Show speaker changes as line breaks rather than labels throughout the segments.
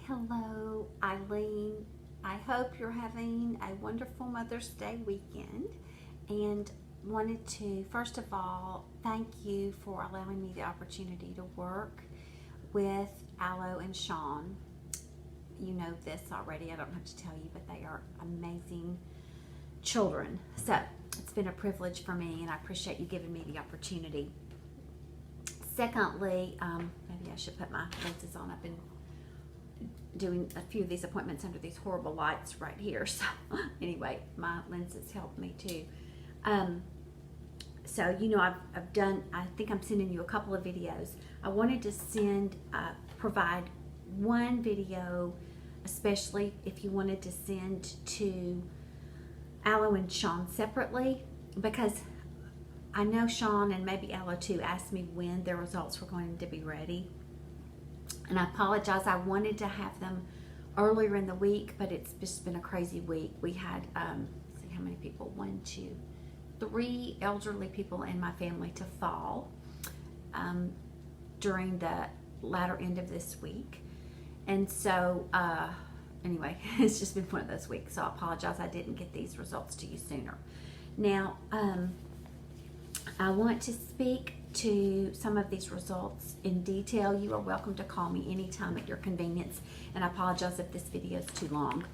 hello, Eileen. I hope you're having a wonderful Mother's Day weekend and wanted to, first of all, thank you for allowing me the opportunity to work with Aloe and Sean. You know this already, I don't have to tell you, but they are amazing children. So it's been a privilege for me, and I appreciate you giving me the opportunity. Secondly, maybe I should put my lenses on. I've been doing a few of these appointments under these horrible lights right here. So anyway, my lenses help me too. So, you know, I've done, I think I'm sending you a couple of videos. I wanted to provide one video, especially if you wanted to send to Aloe and Sean separately, because I know Sean and maybe Aloe too asked me when their results were going to be ready. And I apologize, I wanted to have them earlier in the week, but it's just been a crazy week. We had, let's see how many people, 3 elderly people in my family to fall during the latter end of this week. And so, anyway, it's just been one of those weeks, so I apologize I didn't get these results to you sooner. Now, I want to speak to some of these results in detail. You are welcome to call me anytime at your convenience, and I apologize if this video is too long.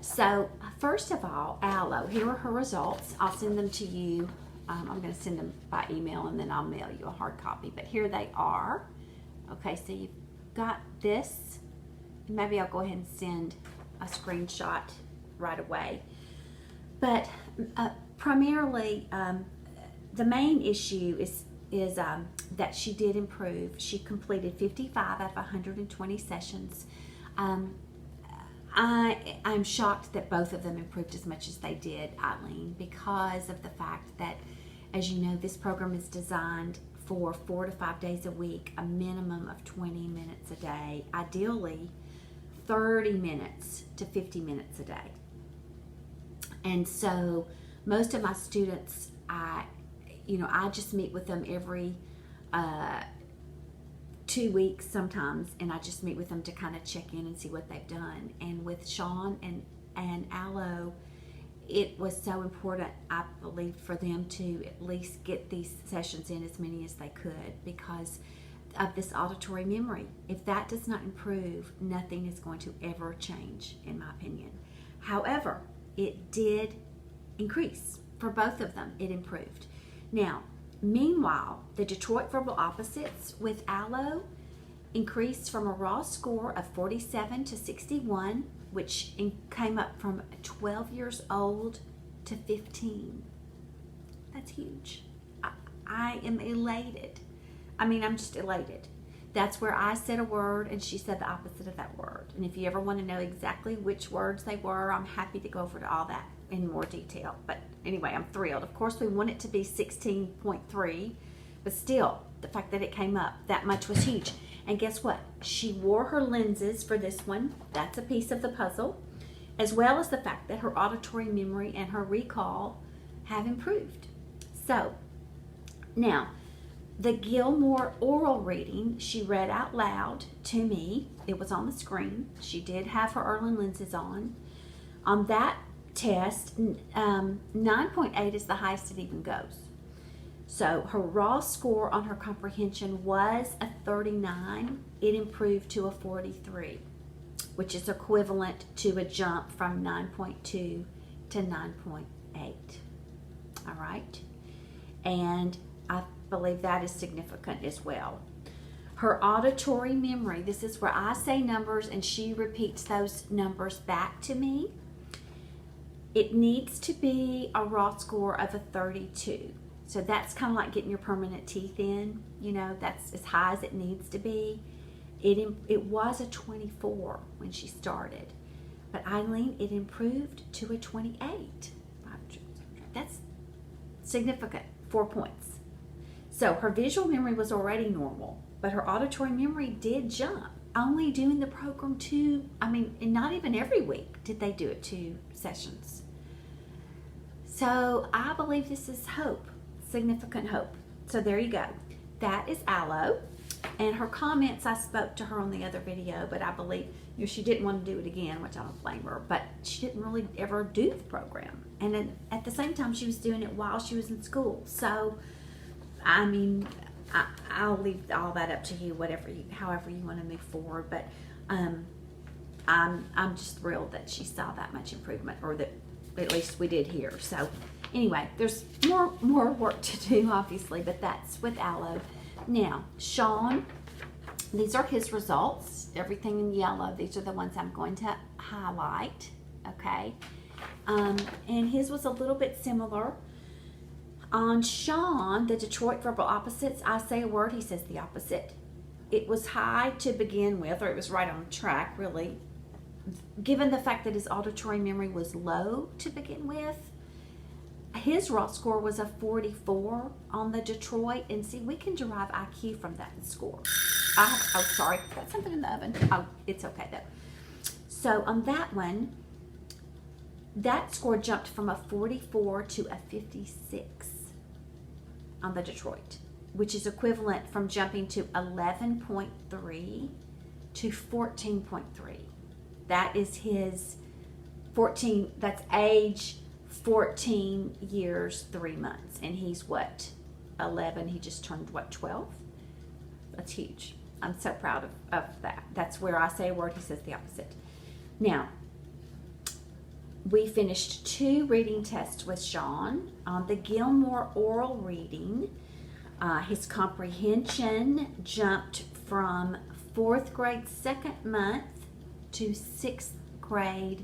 So first of all, Aloe, here are her results. I'll send them to you. I'm going to send them by email, and then I'll mail you a hard copy, but here they are. Okay, so you've got this. Maybe I'll go ahead and send a screenshot right away. But primarily, the main issue is that she did improve. She completed 55 out of 120 sessions. I'm shocked that both of them improved as much as they did, Eileen, because of the fact that, as you know, this program is designed for 4 to 5 days a week, a minimum of 20 minutes a day, ideally 30 minutes to 50 minutes a day. And so most of my students, I just meet with them every 2 weeks sometimes, and I just meet with them to kind of check in and see what they've done. And with Sean and Aloe, it was so important, I believe, for them to at least get these sessions in, as many as they could, because of this auditory memory. If that does not improve, nothing is going to ever change, in my opinion. However, it did increase for both of them. It improved. Now, meanwhile, the Detroit Verbal Opposites with Aloe increased from a raw score of 47 to 61, which came up from 12 years old to 15. That's huge. I am elated. I mean, I'm just elated. That's where I said a word and she said the opposite of that word. And if you ever want to know exactly which words they were, I'm happy to go over to all that in more detail. But anyway, I'm thrilled. Of course, we want it to be 16.3, but still, the fact that it came up that much was huge. And guess what? She wore her lenses for this one. That's a piece of the puzzle, as well as the fact that her auditory memory and her recall have improved. So, now, the Gilmore oral reading, she read out loud to me. It was on the screen. She did have her Erlen lenses on. On that test, 9.8 is the highest it even goes. So her raw score on her comprehension was a 39. It improved to a 43, which is equivalent to a jump from 9.2 to 9.8. All right? And I believe that is significant as well. Her auditory memory, this is where I say numbers and she repeats those numbers back to me. It needs to be a raw score of a 32. So that's kind of like getting your permanent teeth in. You know, that's as high as it needs to be. It was a 24 when she started. But Eileen, it improved to a 28. That's significant, 4 points. So her visual memory was already normal, but her auditory memory did jump. Only doing the program and not even every week did they do it 2 sessions. So I believe this is hope, significant hope. So there you go. That is Aloe. And her comments, I spoke to her on the other video, but I believe, she didn't want to do it again, which I don't blame her, but she didn't really ever do the program. And then at the same time, she was doing it while she was in school. So, I mean, I'll leave all that up to you, however you want to move forward. But I'm just thrilled that she saw that much improvement, or that at least we did here. So anyway, there's more work to do, obviously, but that's with Aloe. Now, Sean, these are his results. Everything in yellow, these are the ones I'm going to highlight, okay? And his was a little bit similar. On Sean, the Detroit verbal opposites, I say a word, he says the opposite. It was high to begin with, or it was right on track, really. Given the fact that his auditory memory was low to begin with, his raw score was a 44 on the Detroit, and see, we can derive IQ from that score. Oh, sorry, got something in the oven. Oh, it's okay though. So on that one, that score jumped from a 44 to a 56 on the Detroit, which is equivalent from jumping to 11.3 to 14.3. That is his 14, that's age 14 years, 3 months. And he's what, 11? He just turned what, 12? That's huge. I'm so proud of that. That's where I say a word, he says the opposite. Now, we finished 2 reading tests with Sean. On the Gilmore oral reading, his comprehension jumped from 4th grade 2nd month to 6th grade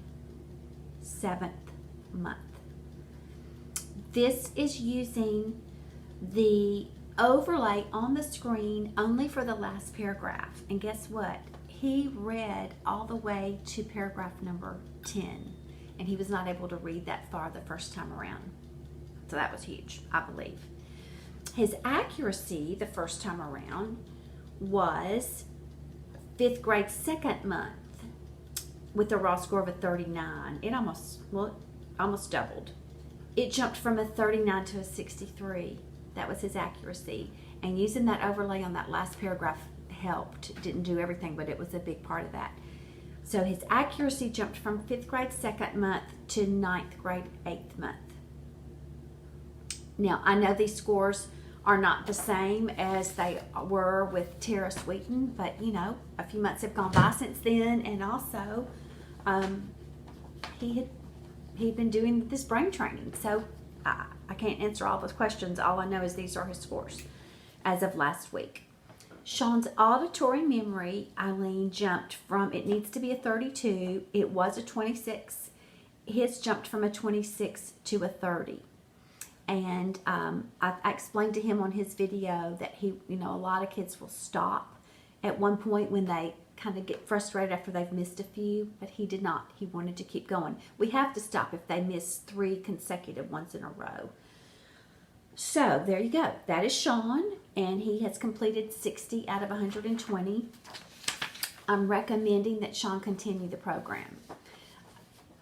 7th month. This is using the overlay on the screen only for the last paragraph. And guess what? He read all the way to paragraph number 10. And he was not able to read that far the first time around. So that was huge, I believe. His accuracy the first time around was 5th grade 2nd month with a raw score of a 39. It almost doubled. It jumped from a 39 to a 63. That was his accuracy. And using that overlay on that last paragraph helped. Didn't do everything, but it was a big part of that. So his accuracy jumped from 5th grade 2nd month to 9th grade 8th month. Now, I know these scores are not the same as they were with Tara Sweeten, but a few months have gone by since then, and also he'd been doing this brain training. So I can't answer all those questions. All I know is these are his scores as of last week. Sean's auditory memory, Eileen, jumped from, it needs to be a 32, it was a 26. His jumped from a 26 to a 30. And I explained to him on his video that a lot of kids will stop at one point when they kind of get frustrated after they've missed a few, but he did not. He wanted to keep going. We have to stop if they miss 3 consecutive ones in a row. So there you go. That is Sean, and he has completed 60 out of 120. I'm recommending that Sean continue the program.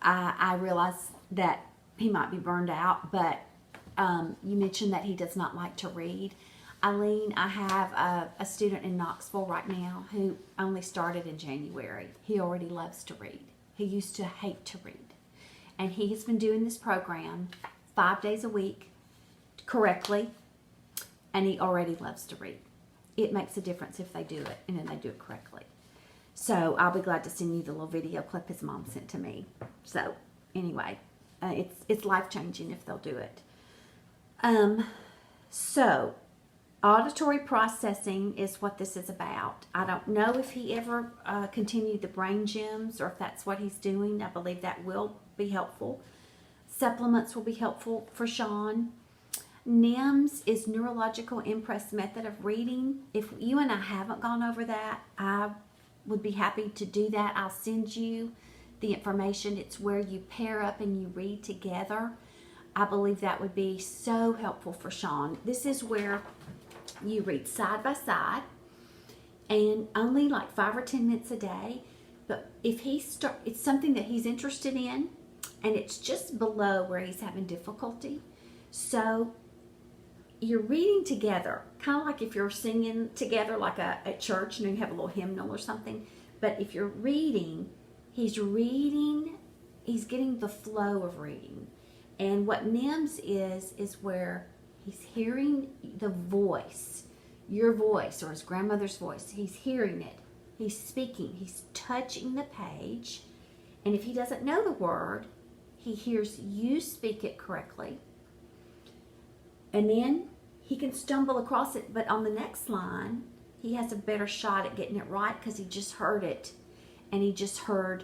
I realize that he might be burned out, but you mentioned that he does not like to read. Eileen, I have a student in Knoxville right now who only started in January. He already loves to read. He used to hate to read. And he has been doing this program 5 days a week correctly, and he already loves to read. It makes a difference if they do it, and then they do it correctly. So I'll be glad to send you the little video clip his mom sent to me. So anyway, it's life-changing if they'll do it. So auditory processing is what this is about. I don't know if he ever continued the brain gyms or if that's what he's doing. I believe that will be helpful. Supplements will be helpful for Sean. NIMS is neurological impress method of reading. If you and I haven't gone over that, I would be happy to do that. I'll send you the information. It's where you pair up and you read together. I believe that would be so helpful for Sean. This is where you read side by side and only like 5 or 10 minutes a day. But if it's something that he's interested in and it's just below where he's having difficulty. So you're reading together, kind of like if you're singing together, like at church, you have a little hymnal or something. But if you're reading, he's getting the flow of reading. And what NIMS is where he's hearing the voice, your voice or his grandmother's voice. He's hearing it. He's speaking. He's touching the page. And if he doesn't know the word, he hears you speak it correctly. And then he can stumble across it. But on the next line, he has a better shot at getting it right because he just heard it. And he just heard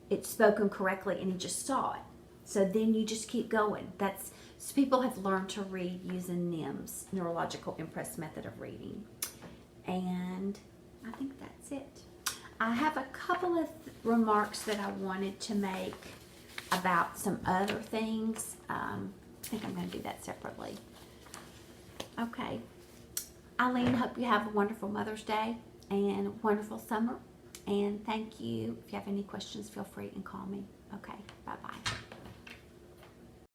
it spoken correctly and he just saw it. So then you just keep going. So people have learned to read using NIMS, Neurological Impress Method of Reading. And I think that's it. I have a couple of remarks that I wanted to make about some other things. I think I'm going to do that separately. Okay. Eileen, hope you have a wonderful Mother's Day and a wonderful summer. And thank you. If you have any questions, feel free and call me. Okay. Bye-bye.